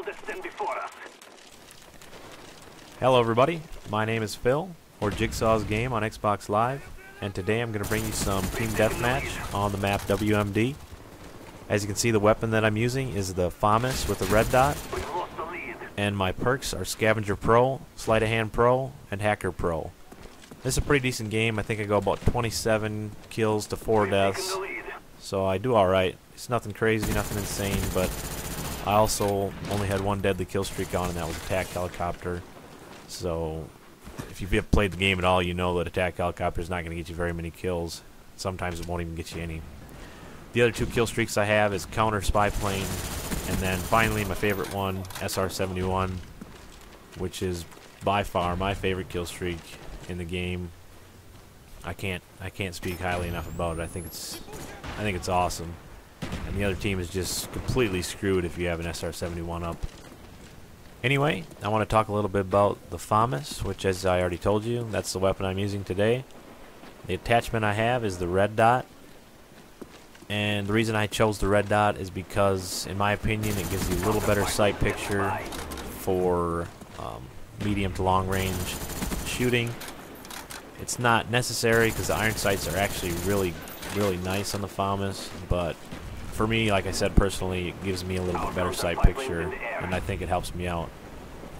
all that stand before us. Hello everybody, my name is Phil, or Jigsaw's Game on Xbox Live, and today I'm going to bring you some Team Deathmatch on the map WMD. As you can see, the weapon that I'm using is the Famas with the red dot, and my perks are Scavenger Pro, Sleight of Hand Pro, and Hacker Pro. This is a pretty decent game. I think I go about 27 kills to 4 deaths, so I do alright. It's nothing crazy, nothing insane, but I also only had one deadly kill streak on, and that was attack helicopter. So if you've played the game at all, you know that attack helicopter is not going to get you very many kills. Sometimes it won't even get you any. The other 2 kill streaks I have is counter spy plane, and then finally my favorite one, SR-71, which is by far my favorite kill streak in the game. I can't speak highly enough about it. I think it's awesome. And the other team is just completely screwed if you have an SR-71 up. Anyway, I want to talk a little bit about the Famas, which, as I already told you, that's the weapon I'm using today. The attachment I have is the red dot, and the reason I chose the red dot is because, in my opinion, it gives you a little better sight picture for medium to long range shooting. It's not necessary because the iron sights are actually really nice on the Famas, but for me, like I said, personally, it gives me a little bit better sight picture, and I think it helps me out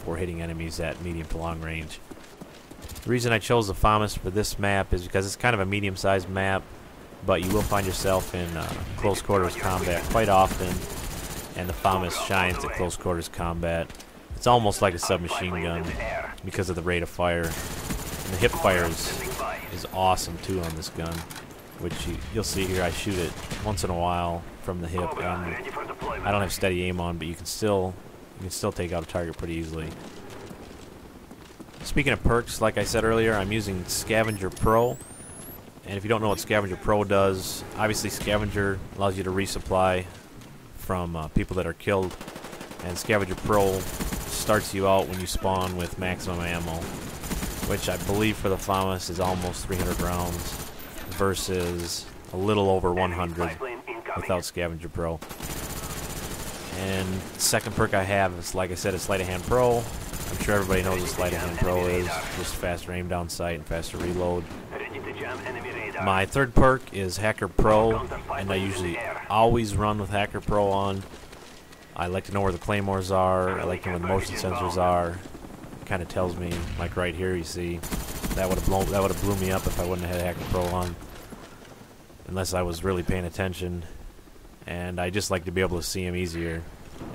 for hitting enemies at medium to long range. The reason I chose the Famas for this map is because it's kind of a medium-sized map, but you will find yourself in close quarters combat quite often, and the Famas shines at close quarters combat. It's almost like a submachine gun because of the rate of fire. And the hip fire is awesome too on this gun, which you'll see here. I shoot it once in a while from the hip, and I don't have steady aim on, but you can still take out a target pretty easily. Speaking of perks, like I said earlier, I'm using Scavenger Pro, and if you don't know what Scavenger Pro does, obviously Scavenger allows you to resupply from people that are killed, and Scavenger Pro starts you out when you spawn with maximum ammo, which I believe for the Famas is almost 300 rounds versus a little over 100 without Scavenger Pro. And the second perk I have is, like I said, is Sleight of Hand Pro. I'm sure everybody knows what Sleight of Hand Pro is, just faster aim down sight and faster reload. My third perk is Hacker Pro, and I usually always run with Hacker Pro on. I like to know where the claymores are. I like to know where the motion sensors are. It kind of tells me, like right here, you see, that would have blew me up if I wouldn't have had Hacker Pro on, unless I was really paying attention. And I just like to be able to see them easier.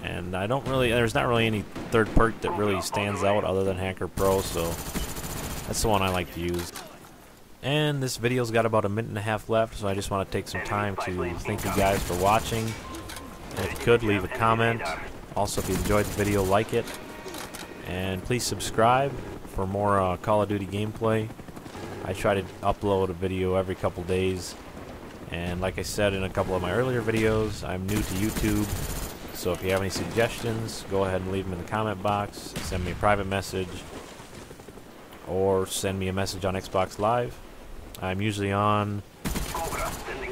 And there's not really any third perk that really stands out other than Hacker Pro, so that's the one I like to use. And this video's got about a minute and a half left, so I just want to take some time to thank you guys for watching. And if you could, leave a comment. Also, if you enjoyed the video, like it. And please subscribe for more Call of Duty gameplay. I try to upload a video every couple days. And like I said in a couple of my earlier videos, I'm new to YouTube. So if you have any suggestions, go ahead and leave them in the comment box. Send me a private message. Or send me a message on Xbox Live. I'm usually on,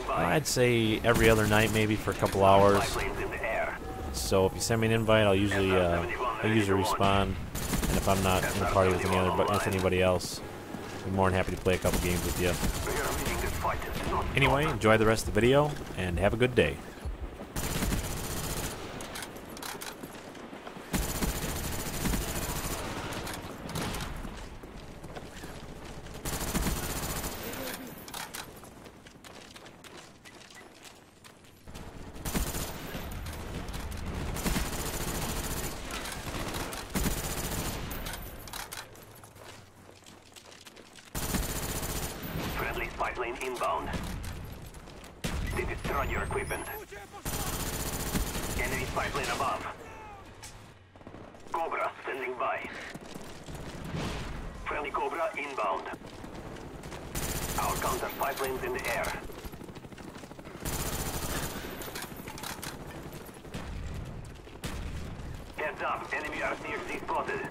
I'd say, every other night maybe for a couple hours. So if you send me an invite, I'll usually respond. And if I'm not in a party with anybody else, I'm more than happy to play a couple games with you. Anyway, enjoy the rest of the video, and have a good day. Friendly spy plane inbound. They destroyed your equipment. Enemy spy plane above. Cobra standing by. Friendly Cobra inbound. Our counter spy planes in the air. Heads up, enemy RCXD spotted.